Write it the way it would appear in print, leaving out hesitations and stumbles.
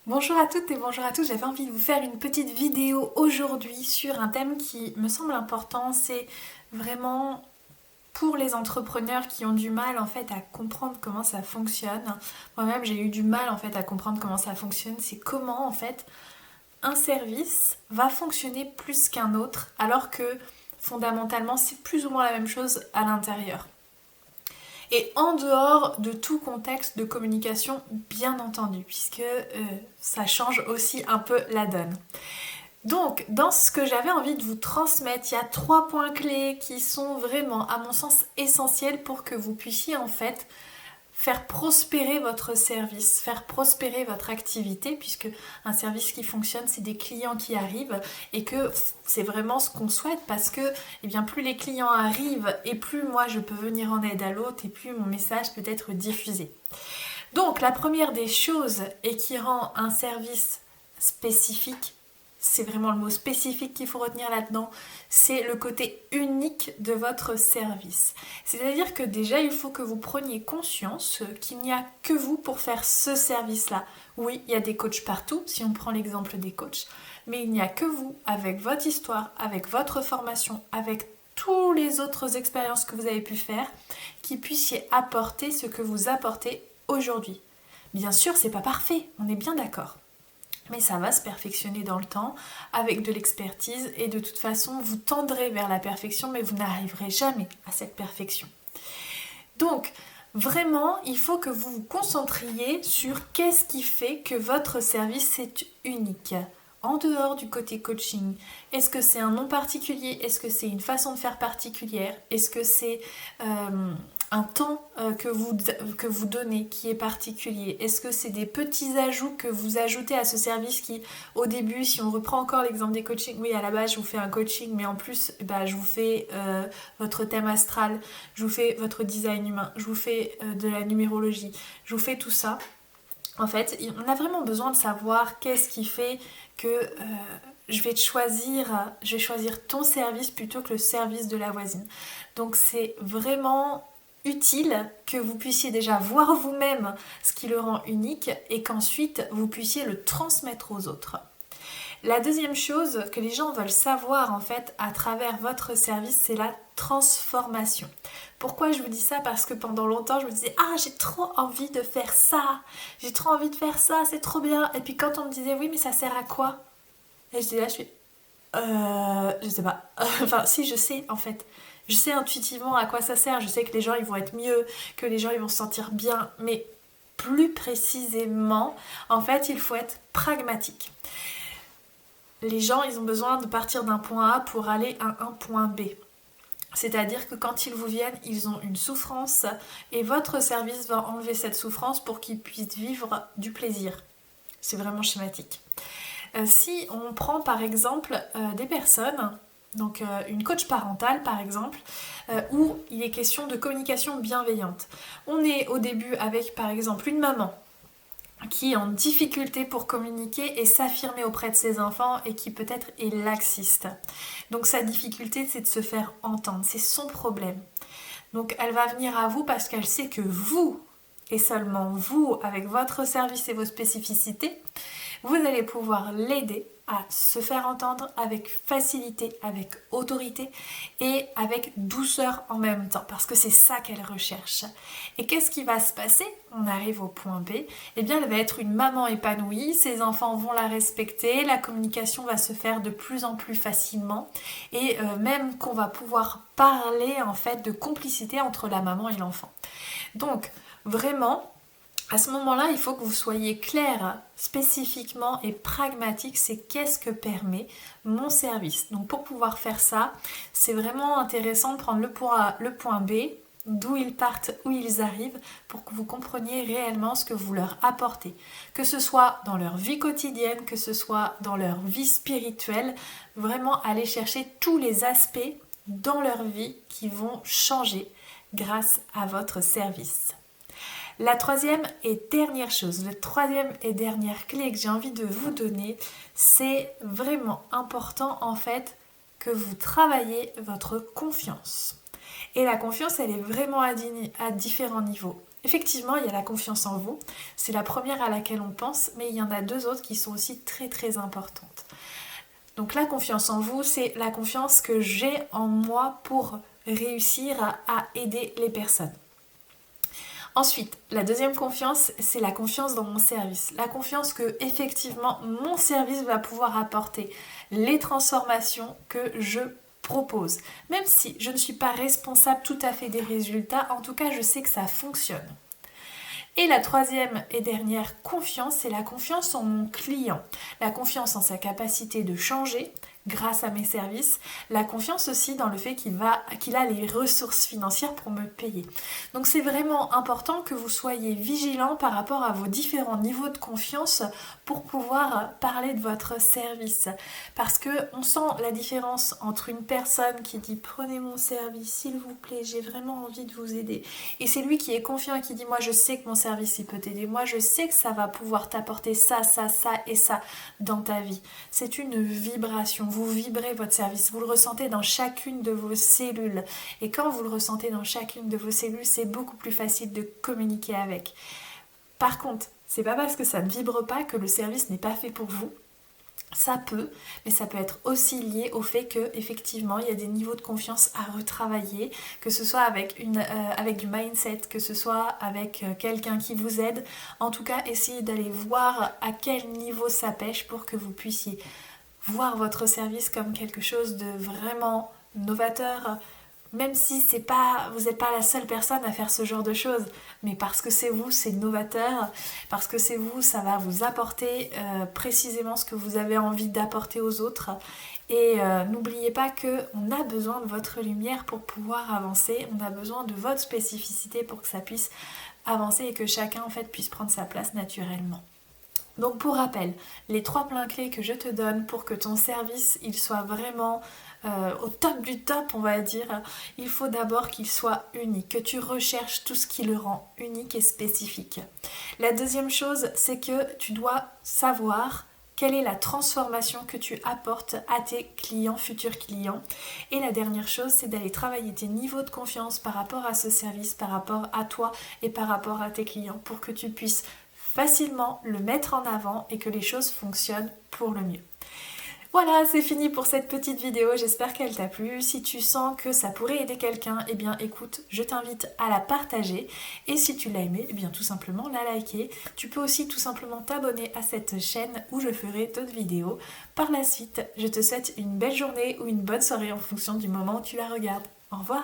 Bonjour à toutes et bonjour à tous, j'avais envie de vous faire une petite vidéo aujourd'hui sur un thème qui me semble important, c'est vraiment pour les entrepreneurs qui ont du mal en fait à comprendre comment ça fonctionne. Moi-même j'ai eu du mal en fait à comprendre comment ça fonctionne, c'est comment en fait un service va fonctionner plus qu'un autre alors que fondamentalement c'est plus ou moins la même chose à l'intérieur. Et en dehors de tout contexte de communication, bien entendu, puisque ça change aussi un peu la donne. Donc, dans ce que j'avais envie de vous transmettre, il y a 3 points clés qui sont vraiment, à mon sens, essentiels pour que vous puissiez en fait faire prospérer votre service, faire prospérer votre activité, puisque un service qui fonctionne, c'est des clients qui arrivent et que c'est vraiment ce qu'on souhaite parce que eh bien, plus les clients arrivent et plus moi je peux venir en aide à l'autre et plus mon message peut être diffusé. Donc la première des choses et qui rend un service spécifique, c'est vraiment le mot spécifique qu'il faut retenir là-dedans, c'est le côté unique de votre service. C'est-à-dire que déjà, il faut que vous preniez conscience qu'il n'y a que vous pour faire ce service-là. Oui, il y a des coachs partout, si on prend l'exemple des coachs, mais il n'y a que vous, avec votre histoire, avec votre formation, avec toutes les autres expériences que vous avez pu faire, qui puissiez apporter ce que vous apportez aujourd'hui. Bien sûr, c'est pas parfait, on est bien d'accord. Mais ça va se perfectionner dans le temps avec de l'expertise et de toute façon vous tendrez vers la perfection mais vous n'arriverez jamais à cette perfection. Donc vraiment il faut que vous vous concentriez sur qu'est-ce qui fait que votre service est unique. En dehors du côté coaching, est-ce que c'est un nom particulier? Est-ce que c'est une façon de faire particulière? Est-ce que c'est un temps que vous donnez qui est particulier? Est-ce que c'est des petits ajouts que vous ajoutez à ce service qui, au début, si on reprend encore l'exemple des coachings, oui, à la base, je vous fais un coaching, mais en plus, je vous fais votre thème astral, je vous fais votre design humain, je vous fais de la numérologie, je vous fais tout ça. En fait, on a vraiment besoin de savoir qu'est-ce qui fait que je vais choisir ton service plutôt que le service de la voisine. Donc c'est vraiment utile que vous puissiez déjà voir vous-même ce qui le rend unique et qu'ensuite vous puissiez le transmettre aux autres. La deuxième chose que les gens veulent savoir en fait à travers votre service, c'est la transformation. Pourquoi je vous dis ça? Parce que pendant longtemps je me disais j'ai trop envie de faire ça, j'ai trop envie de faire ça, c'est trop bien. Et puis quand on me disait oui mais ça sert à quoi? Et j'étais là, je sais pas. Enfin si je sais en fait. Je sais intuitivement à quoi ça sert, je sais que les gens ils vont être mieux, que les gens ils vont se sentir bien, mais plus précisément, en fait il faut être pragmatique. Les gens ils ont besoin de partir d'un point A pour aller à un point B. C'est-à-dire que quand ils vous viennent, ils ont une souffrance et votre service va enlever cette souffrance pour qu'ils puissent vivre du plaisir. C'est vraiment schématique. Si on prend par exemple des personnes, donc une coach parentale par exemple, où il est question de communication bienveillante. On est au début avec par exemple une maman qui est en difficulté pour communiquer et s'affirmer auprès de ses enfants et qui peut-être est laxiste. Donc sa difficulté c'est de se faire entendre, c'est son problème. Donc elle va venir à vous parce qu'elle sait que vous, et seulement vous, avec votre service et vos spécificités, vous allez pouvoir l'aider à se faire entendre avec facilité, avec autorité et avec douceur en même temps, parce que c'est ça qu'elle recherche. Et qu'est-ce qui va se passer? On arrive au point B, eh bien elle va être une maman épanouie, ses enfants vont la respecter, la communication va se faire de plus en plus facilement et même qu'on va pouvoir parler en fait de complicité entre la maman et l'enfant. Donc vraiment, à ce moment-là, il faut que vous soyez clair spécifiquement et pragmatique, c'est qu'est-ce que permet mon service. Donc pour pouvoir faire ça, c'est vraiment intéressant de prendre le point B, d'où ils partent, où ils arrivent, pour que vous compreniez réellement ce que vous leur apportez. Que ce soit dans leur vie quotidienne, que ce soit dans leur vie spirituelle, vraiment aller chercher tous les aspects dans leur vie qui vont changer grâce à votre service. La troisième et dernière chose, la troisième et dernière clé que j'ai envie de vous donner, c'est vraiment important en fait que vous travaillez votre confiance. Et la confiance, elle est vraiment à différents niveaux. Effectivement, il y a la confiance en vous, c'est la première à laquelle on pense, mais il y en a deux autres qui sont aussi très très importantes. Donc la confiance en vous, c'est la confiance que j'ai en moi pour réussir à aider les personnes. Ensuite, la deuxième confiance, c'est la confiance dans mon service. La confiance que effectivement mon service va pouvoir apporter les transformations que je propose. Même si je ne suis pas responsable tout à fait des résultats, en tout cas je sais que ça fonctionne. Et la troisième et dernière confiance, c'est la confiance en mon client. La confiance en sa capacité de changer grâce à mes services. La confiance aussi dans le fait qu'il a les ressources financières pour me payer. Donc c'est vraiment important que vous soyez vigilant par rapport à vos différents niveaux de confiance pour pouvoir parler de votre service. Parce qu'on sent la différence entre une personne qui dit prenez mon service s'il vous plaît, j'ai vraiment envie de vous aider. Et c'est lui qui est confiant et qui dit moi je sais que mon service il peut t'aider, moi je sais que ça va pouvoir t'apporter ça, ça, ça et ça dans ta vie. C'est une vibration, vous vibrez votre service, vous le ressentez dans chacune de vos cellules. Et quand vous le ressentez dans chacune de vos cellules, c'est beaucoup plus facile de communiquer avec. Par contre, c'est pas parce que ça ne vibre pas que le service n'est pas fait pour vous. Ça peut, mais ça peut être aussi lié au fait que effectivement il y a des niveaux de confiance à retravailler, que ce soit avec du mindset, que ce soit avec quelqu'un qui vous aide. En tout cas, essayez d'aller voir à quel niveau ça pêche pour que vous puissiez voir votre service comme quelque chose de vraiment novateur, même si vous n'êtes pas la seule personne à faire ce genre de choses, mais parce que c'est vous, c'est novateur, parce que c'est vous, ça va vous apporter précisément ce que vous avez envie d'apporter aux autres. Et n'oubliez pas qu'on a besoin de votre lumière pour pouvoir avancer, on a besoin de votre spécificité pour que ça puisse avancer et que chacun en fait puisse prendre sa place naturellement. Donc pour rappel, les 3 points clés que je te donne pour que ton service il soit vraiment au top du top, on va dire, il faut d'abord qu'il soit unique, que tu recherches tout ce qui le rend unique et spécifique. La deuxième chose, c'est que tu dois savoir quelle est la transformation que tu apportes à tes clients, futurs clients. Et la dernière chose, c'est d'aller travailler tes niveaux de confiance par rapport à ce service, par rapport à toi et par rapport à tes clients pour que tu puisses facilement le mettre en avant et que les choses fonctionnent pour le mieux. Voilà, c'est fini pour cette petite vidéo, j'espère qu'elle t'a plu. Si tu sens que ça pourrait aider quelqu'un, eh bien écoute, je t'invite à la partager. Et si tu l'as aimé, eh bien tout simplement la liker. Tu peux aussi tout simplement t'abonner à cette chaîne où je ferai d'autres vidéos. Par la suite, je te souhaite une belle journée ou une bonne soirée en fonction du moment où tu la regardes. Au revoir!